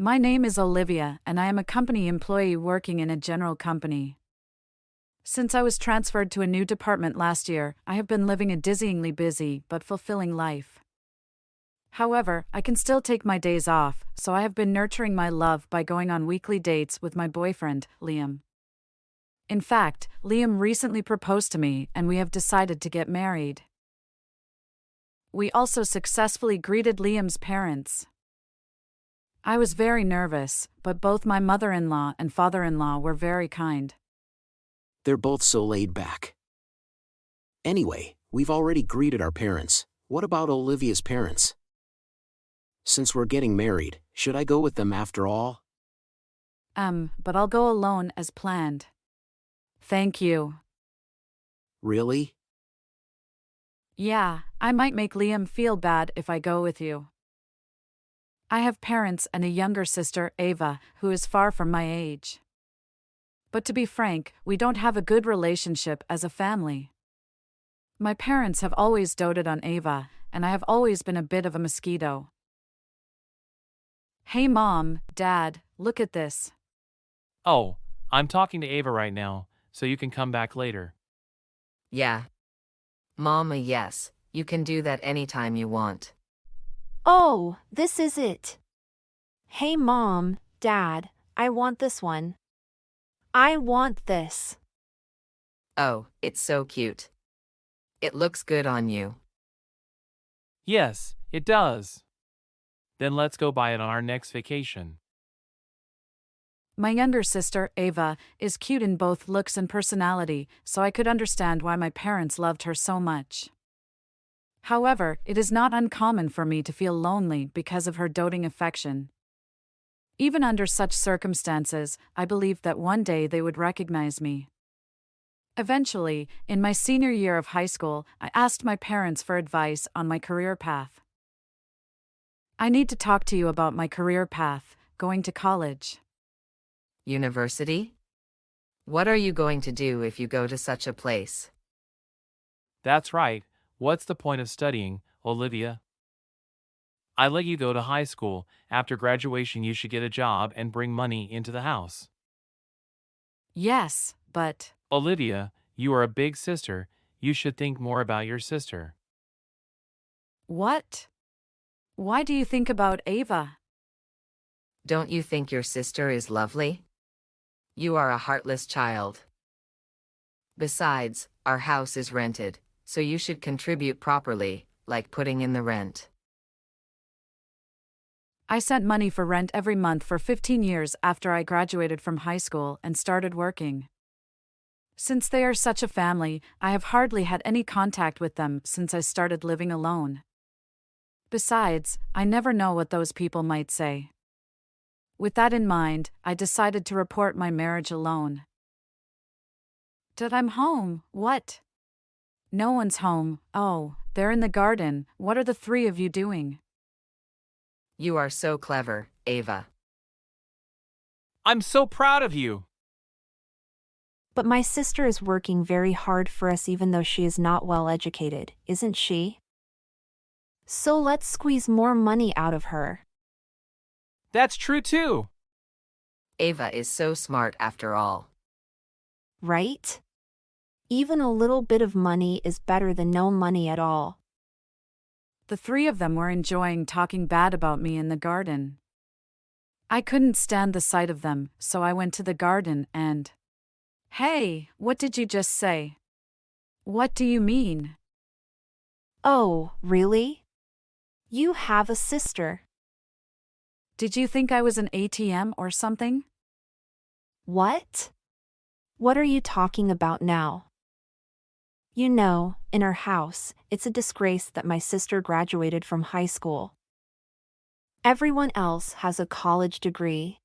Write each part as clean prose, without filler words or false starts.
My name is Olivia, and I am a company employee working in a general company. Since I was transferred to a new department last year, I have been living a dizzyingly busy but fulfilling life. However, I can still take my days off, so I have been nurturing my love by going on weekly dates with my boyfriend, Liam. In fact, Liam recently proposed to me, and we have decided to get married. We also successfully greeted Liam's parents. I was very nervous, but both my mother-in-law and father-in-law were very kind. They're both so laid back. Anyway, we've already greeted our parents. What about Olivia's parents? Since we're getting married, should I go with them after all? But I'll go alone as planned. Thank you. Really? Yeah, I might make Liam feel bad if I go with you. I have parents and a younger sister, Ava, who is far from my age. But to be frank, we don't have a good relationship as a family. My parents have always doted on Ava, and I have always been a bit of a mosquito. Hey Mom, Dad, look at this. Oh, I'm talking to Ava right now, so you can come back later. Yeah. Mama, yes, you can do that anytime you want. Oh, this is it. Hey Mom, Dad, I want this one. I want this. Oh, it's so cute. It looks good on you. Yes, it does. Then let's go buy it on our next vacation. My younger sister, Ava, is cute in both looks and personality, so I could understand why my parents loved her so much. However, it is not uncommon for me to feel lonely because of her doting affection. Even under such circumstances, I believed that one day they would recognize me. Eventually, in my senior year of high school, I asked my parents for advice on my career path. I need to talk to you about my career path, going to college. University? What are you going to do if you go to such a place? That's right. What's the point of studying, Olivia? I let you go to high school. After graduation, you should get a job and bring money into the house. Yes, but Olivia, you are a big sister. You should think more about your sister. what? Why do you think about Ava? Don't you think your sister is lovely? You are a heartless child. Besides, our house is rented, so you should contribute properly, like putting in the rent. I sent money for rent every month for 15 years after I graduated from high school and started working. Since they are such a family, I have hardly had any contact with them since I started living alone. Besides, I never know what those people might say. With that in mind, I decided to report my marriage alone. Dad, I'm home. What? No one's home. Oh, they're in the garden. What are the three of you doing? You are so clever, Ava. I'm so proud of you. But my sister is working very hard for us even though she is not well educated, isn't she? So let's squeeze more money out of her. That's true too. Ava is so smart after all. Right? Even a little bit of money is better than no money at all. The three of them were enjoying talking bad about me in the garden. I couldn't stand the sight of them, so I went to the garden and... Hey, what did you just say? What do you mean? Oh, really? You have a sister. Did you think I was an ATM or something? What? What are you talking about now? You know, in our house, it's a disgrace that my sister graduated from high school. Everyone else has a college degree.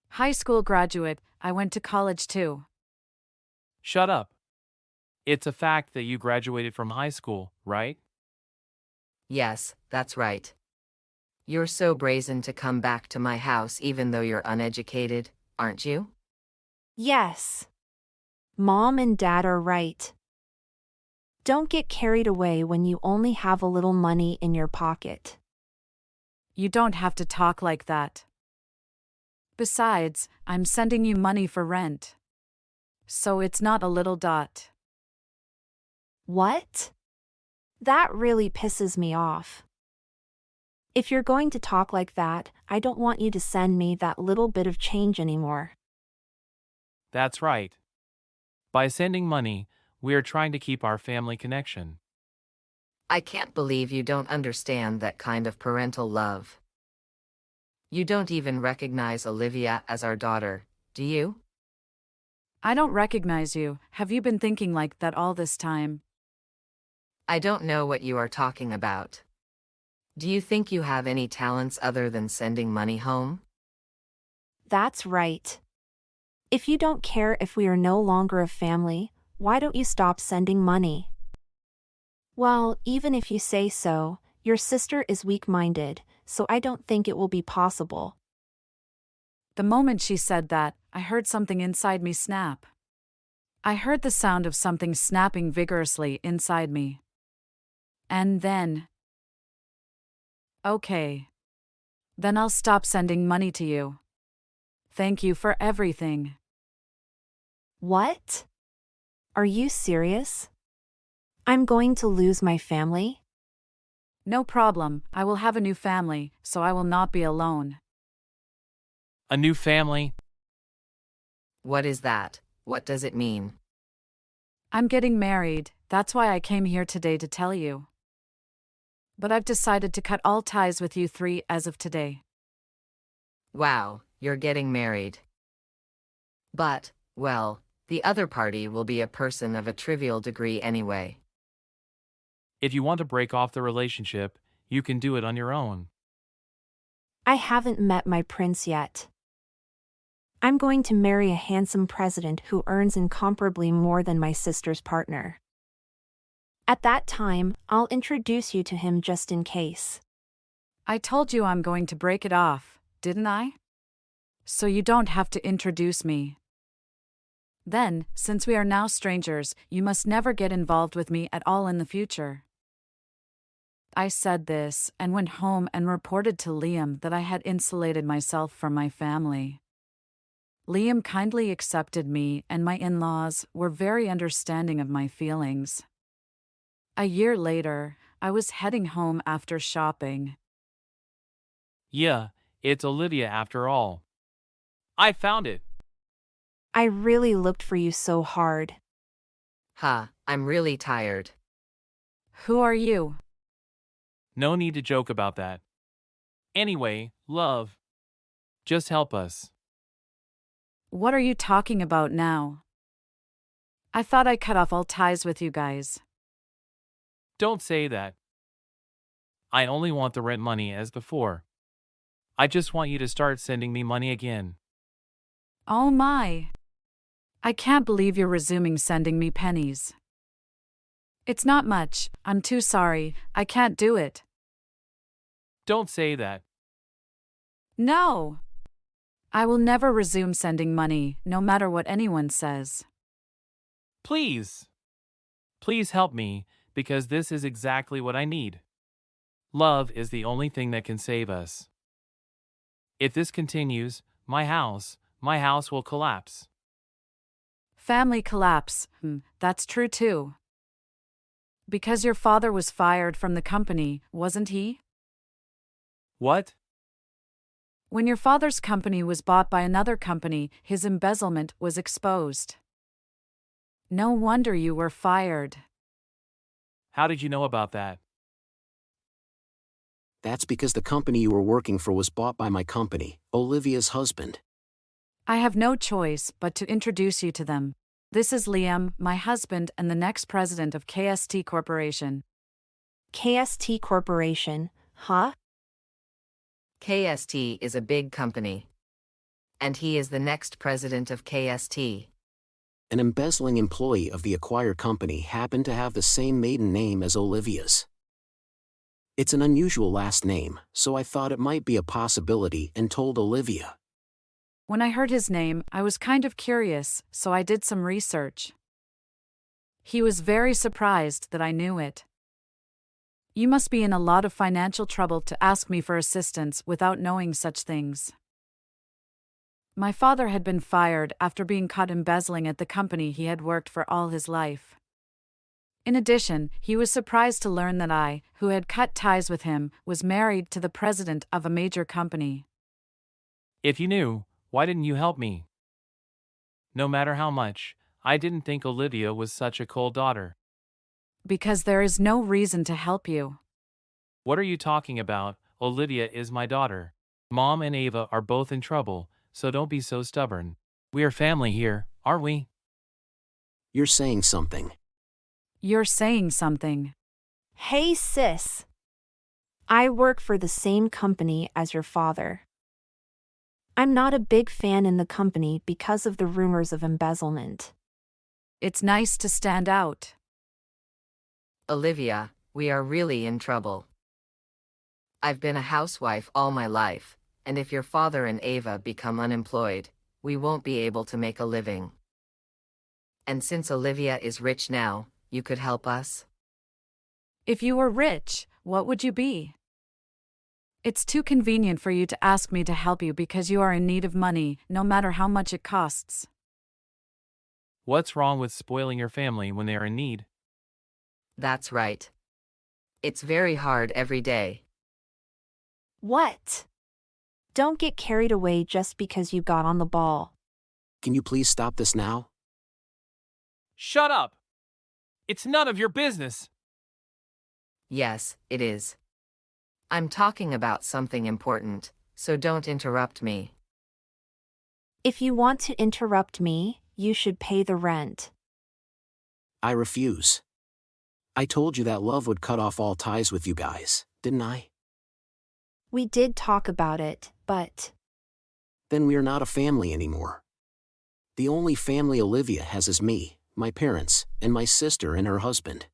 High school graduate, I went to college too. Shut up. It's a fact that you graduated from high school, right? Yes, that's right. You're so brazen to come back to my house even though you're uneducated, aren't you? Yes. Mom and Dad are right. Don't get carried away when you only have a little money in your pocket. You don't have to talk like that. Besides, I'm sending you money for rent. So it's not a little dot. What? That really pisses me off. If you're going to talk like that, I don't want you to send me that little bit of change anymore. That's right. By sending money, we are trying to keep our family connection. I can't believe you don't understand that kind of parental love. You don't even recognize Olivia as our daughter, do you? I don't recognize you. Have you been thinking like that all this time? I don't know what you are talking about. Do you think you have any talents other than sending money home? That's right. If you don't care if we are no longer a family, why don't you stop sending money? Well, even if you say so, your sister is weak-minded, so I don't think it will be possible. The moment she said that, I heard something inside me snap. I heard the sound of something snapping vigorously inside me. And then. Okay. Then I'll stop sending money to you. Thank you for everything. What? Are you serious? I'm going to lose my family? No problem, I will have a new family, so I will not be alone. A new family? What is that? What does it mean? I'm getting married, that's why I came here today to tell you. But I've decided to cut all ties with you three as of today. Wow, you're getting married. But, well, the other party will be a person of a trivial degree anyway. If you want to break off the relationship, you can do it on your own. I haven't met my prince yet. I'm going to marry a handsome president who earns incomparably more than my sister's partner. At that time, I'll introduce you to him just in case. I told you I'm going to break it off, didn't I? So you don't have to introduce me. Then, since we are now strangers, you must never get involved with me at all in the future. I said this and went home and reported to Liam that I had insulated myself from my family. Liam kindly accepted me, and my in-laws were very understanding of my feelings. A year later, I was heading home after shopping. Yeah, it's Olivia after all. I found it. I really looked for you so hard. I'm really tired. Who are you? No need to joke about that. Anyway, love. Just help us. What are you talking about now? I thought I cut off all ties with you guys. Don't say that. I only want the rent money as before. I just want you to start sending me money again. Oh my! I can't believe you're resuming sending me pennies. It's not much, I'm too sorry, I can't do it. Don't say that. No! I will never resume sending money, no matter what anyone says. Please. Please help me, because this is exactly what I need. Love is the only thing that can save us. If this continues, my house will collapse. Family collapse, that's true too. Because your father was fired from the company, wasn't he? What? When your father's company was bought by another company, his embezzlement was exposed. No wonder you were fired. How did you know about that? That's because the company you were working for was bought by my company, Olivia's husband. I have no choice but to introduce you to them. This is Liam, my husband and the next president of KST Corporation. KST Corporation, huh? KST is a big company. And he is the next president of KST. An embezzling employee of the acquired company happened to have the same maiden name as Olivia's. It's an unusual last name, so I thought it might be a possibility and told Olivia. When I heard his name, I was kind of curious, so I did some research. He was very surprised that I knew it. You must be in a lot of financial trouble to ask me for assistance without knowing such things. My father had been fired after being caught embezzling at the company he had worked for all his life. In addition, he was surprised to learn that I, who had cut ties with him, was married to the president of a major company. If you knew, why didn't you help me? No matter how much, I didn't think Olivia was such a cold daughter. Because there is no reason to help you. What are you talking about? Olivia is my daughter. Mom and Ava are both in trouble, so don't be so stubborn. We are family here, aren't we? You're saying something. You're saying something. Hey, sis. I work for the same company as your father. I'm not a big fan in the company because of the rumors of embezzlement. It's nice to stand out. Olivia, we are really in trouble. I've been a housewife all my life, and if your father and Ava become unemployed, we won't be able to make a living. And since Olivia is rich now, you could help us? If you were rich, what would you be? It's too convenient for you to ask me to help you because you are in need of money, no matter how much it costs. What's wrong with spoiling your family when they are in need? That's right. It's very hard every day. What? Don't get carried away just because you got on the ball. Can you please stop this now? Shut up! It's none of your business! Yes, it is. I'm talking about something important, so don't interrupt me. If you want to interrupt me, you should pay the rent. I refuse. I told you that love would cut off all ties with you guys, didn't I? We did talk about it, but Then we are not a family anymore. The only family Olivia has is me, my parents, and my sister and her husband.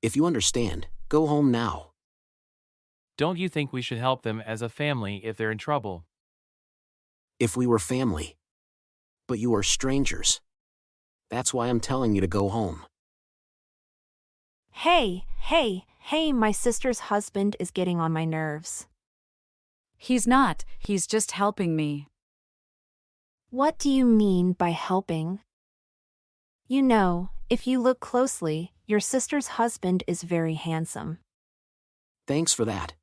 If you understand, go home now. Don't you think we should help them as a family if they're in trouble? If we were family. But you are strangers. That's why I'm telling you to go home. hey, my sister's husband is getting on my nerves. He's not, he's just helping me. What do you mean by helping? You know, if you look closely, your sister's husband is very handsome. Thanks for that.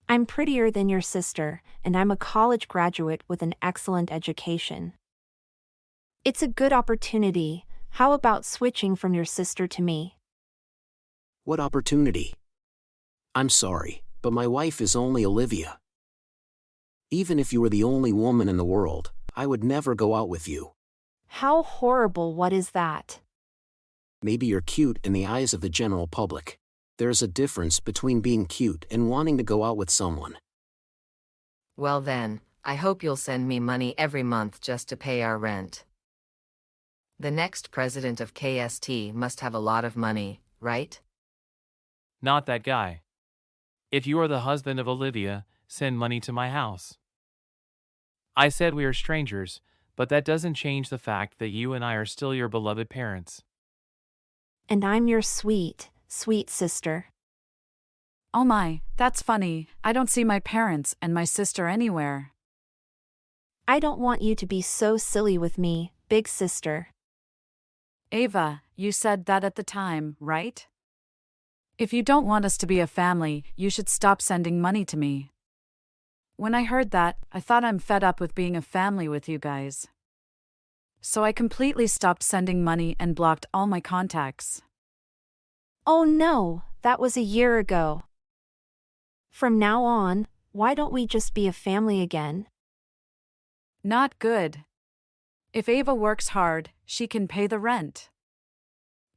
I'm prettier than your sister, and I'm a college graduate with an excellent education. It's a good opportunity. How about switching from your sister to me? What opportunity? I'm sorry, but my wife is only Olivia. Even if you were the only woman in the world, I would never go out with you. How horrible, what is that? Maybe you're cute in the eyes of the general public. There's a difference between being cute and wanting to go out with someone. Well then, I hope you'll send me money every month just to pay our rent. The next president of KST must have a lot of money, right? Not that guy. If you are the husband of Olivia, send money to my house. I said we are strangers, but that doesn't change the fact that you and I are still your beloved parents. And I'm your sweet sister. Oh my, that's funny, I don't see my parents and my sister anywhere. I don't want you to be so silly with me, big sister. Ava, you said that at the time, right? If you don't want us to be a family, you should stop sending money to me. When I heard that, I thought I'm fed up with being a family with you guys. So I completely stopped sending money and blocked all my contacts. Oh no, that was a year ago. From now on, why don't we just be a family again? Not good. If Ava works hard, she can pay the rent.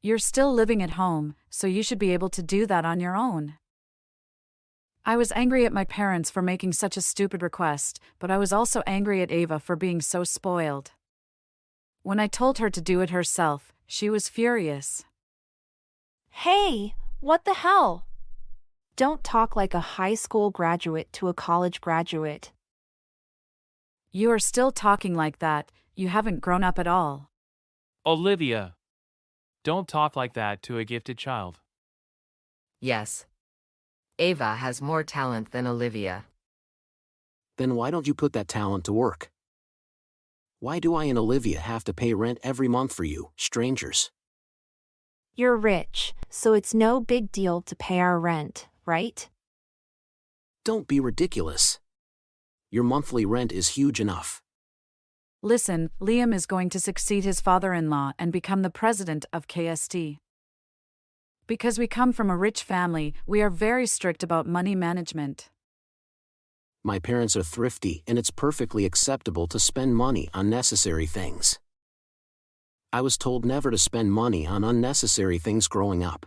You're still living at home, so you should be able to do that on your own. I was angry at my parents for making such a stupid request, but I was also angry at Ava for being so spoiled. When I told her to do it herself, she was furious. Hey, what the hell? Don't talk like a high school graduate to a college graduate. You are still talking like that, you haven't grown up at all. Olivia! Don't talk like that to a gifted child. Yes. Ava has more talent than Olivia. Then why don't you put that talent to work? Why do I and Olivia have to pay rent every month for you, strangers? You're rich, so it's no big deal to pay our rent, right? Don't be ridiculous. Your monthly rent is huge enough. Listen, Liam is going to succeed his father-in-law and become the president of KST. Because we come from a rich family, we are very strict about money management. My parents are thrifty and it's perfectly acceptable to spend money on necessary things. I was told never to spend money on unnecessary things growing up.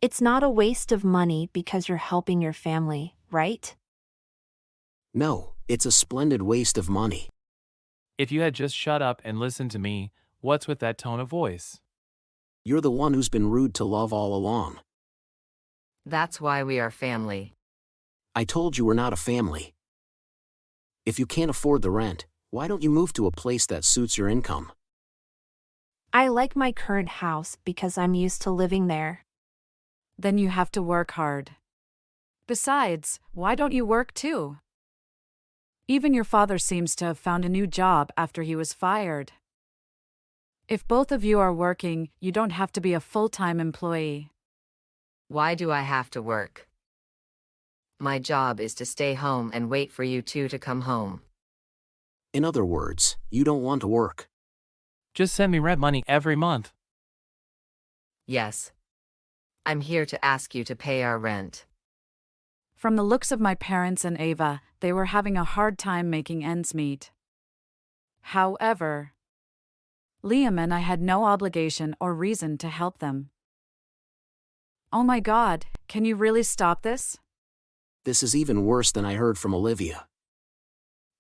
It's not a waste of money because you're helping your family, right? No, it's a splendid waste of money. If you had just shut up and listened to me, what's with that tone of voice? You're the one who's been rude to Love all along. That's why we are family. I told you we're not a family. If you can't afford the rent, why don't you move to a place that suits your income? I like my current house because I'm used to living there. Then you have to work hard. Besides, why don't you work too? Even your father seems to have found a new job after he was fired. If both of you are working, you don't have to be a full-time employee. Why do I have to work? My job is to stay home and wait for you two to come home. In other words, you don't want to work. Just send me rent money every month. Yes. I'm here to ask you to pay our rent. From the looks of my parents and Ava, they were having a hard time making ends meet. However, Liam and I had no obligation or reason to help them. Oh my God, can you really stop this? This is even worse than I heard from Olivia.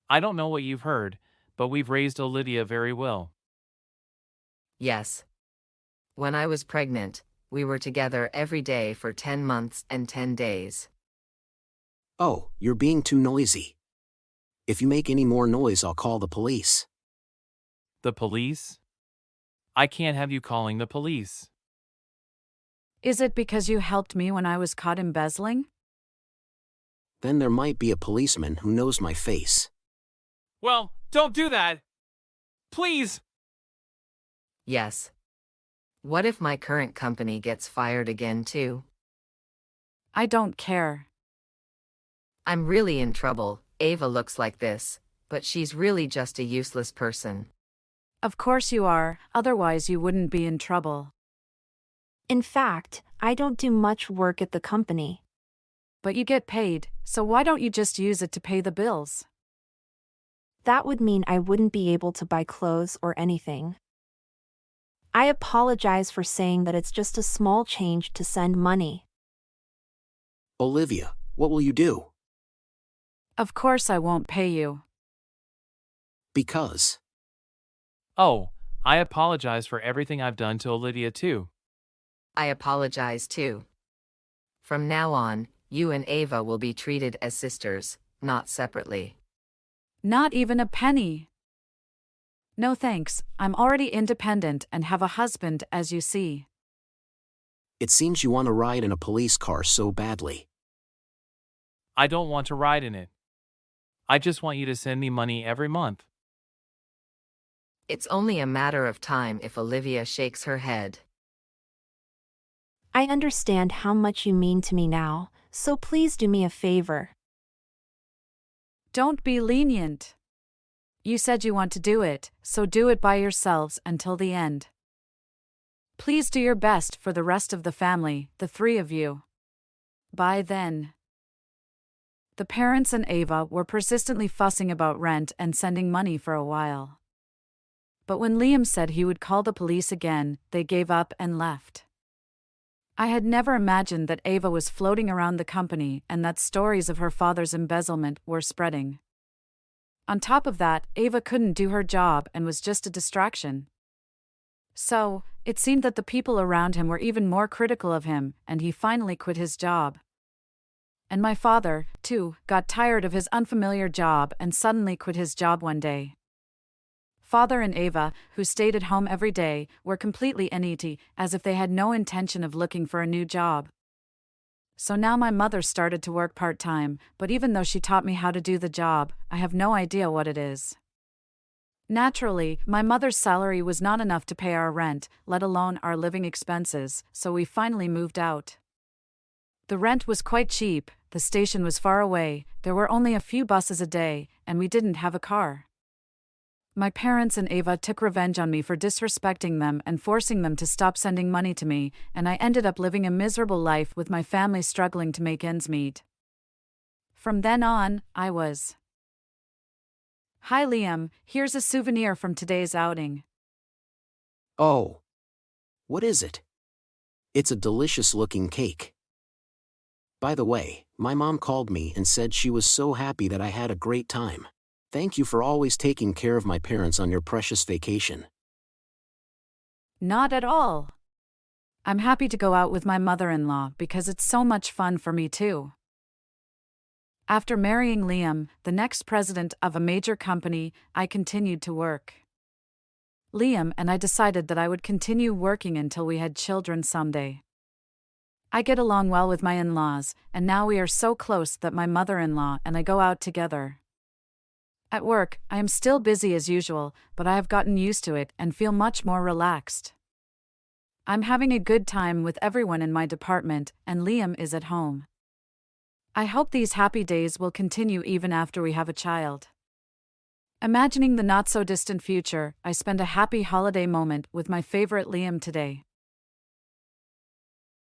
I don't know what you've heard, but we've raised Olivia very well. Yes. When I was pregnant, we were together every day for 10 months and 10 days. Oh, you're being too noisy. If you make any more noise, I'll call the police. The police? I can't have you calling the police. Is it because you helped me when I was caught embezzling? Then there might be a policeman who knows my face. Well, don't do that! Please! Yes. What if my current company gets fired again too? I don't care. I'm really in trouble. Ava looks like this, but she's really just a useless person. Of course you are, otherwise you wouldn't be in trouble. In fact, I don't do much work at the company. But you get paid, so why don't you just use it to pay the bills? That would mean I wouldn't be able to buy clothes or anything. I apologize for saying that it's just a small change to send money. Olivia, what will you do? Of course I won't pay you. Because. Oh, I apologize for everything I've done to Olivia too. I apologize too. From now on, you and Ava will be treated as sisters, not separately. Not even a penny. No thanks, I'm already independent and have a husband, as you see. It seems you want to ride in a police car so badly. I don't want to ride in it. I just want you to send me money every month. It's only a matter of time if Olivia shakes her head. I understand how much you mean to me now, so please do me a favor. Don't be lenient. You said you want to do it, so do it by yourselves until the end. Please do your best for the rest of the family, the three of you. By then. The parents and Ava were persistently fussing about rent and sending money for a while. But when Liam said he would call the police again, they gave up and left. I had never imagined that Ava was floating around the company and that stories of her father's embezzlement were spreading. On top of that, Ava couldn't do her job and was just a distraction. So, it seemed that the people around him were even more critical of him, and he finally quit his job. And my father, too, got tired of his unfamiliar job and suddenly quit his job one day. Father and Ava, who stayed at home every day, were completely inety, as if they had no intention of looking for a new job. So now my mother started to work part-time, but even though she taught me how to do the job, I have no idea what it is. Naturally, my mother's salary was not enough to pay our rent, let alone our living expenses, so we finally moved out. The rent was quite cheap, the station was far away, there were only a few buses a day, and we didn't have a car. My parents and Ava took revenge on me for disrespecting them and forcing them to stop sending money to me, and I ended up living a miserable life with my family struggling to make ends meet. From then on, I was. Hi Liam, here's a souvenir from today's outing. Oh. What is it? It's a delicious-looking cake. By the way, my mom called me and said she was so happy that I had a great time. Thank you for always taking care of my parents on your precious vacation. Not at all. I'm happy to go out with my mother-in-law because it's so much fun for me too. After marrying Liam, the next president of a major company, I continued to work. Liam and I decided that I would continue working until we had children someday. I get along well with my in-laws, and now we are so close that my mother-in-law and I go out together. At work, I am still busy as usual, but I have gotten used to it and feel much more relaxed. I'm having a good time with everyone in my department, and Liam is at home. I hope these happy days will continue even after we have a child. Imagining the not-so-distant future, I spend a happy holiday moment with my favorite Liam today.